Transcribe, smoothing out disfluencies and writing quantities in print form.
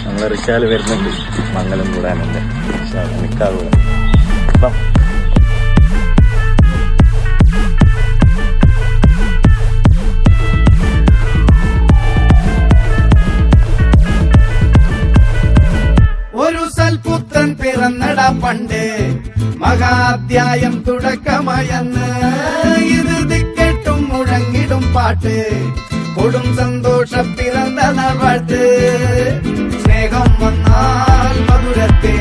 നമ്മളെ റിച്ചാല് വരുന്നുണ്ട് മംഗലം കൂടാനുണ്ട് നിക്കാതെ അപ്പം ഒരു സൽപുത്രൻ പിറന്നടാ പണ്ട് മഹാധ്യായം തുടക്കമയന്ന് ഇത് ദിക്കെട്ടും മുഴങ്ങിടും പാട്ട് കൊടും സന്തോഷം പിറന്ന നാൾവാട്ട് സ്നേഹം വന്നാൽ മധുരത്തെ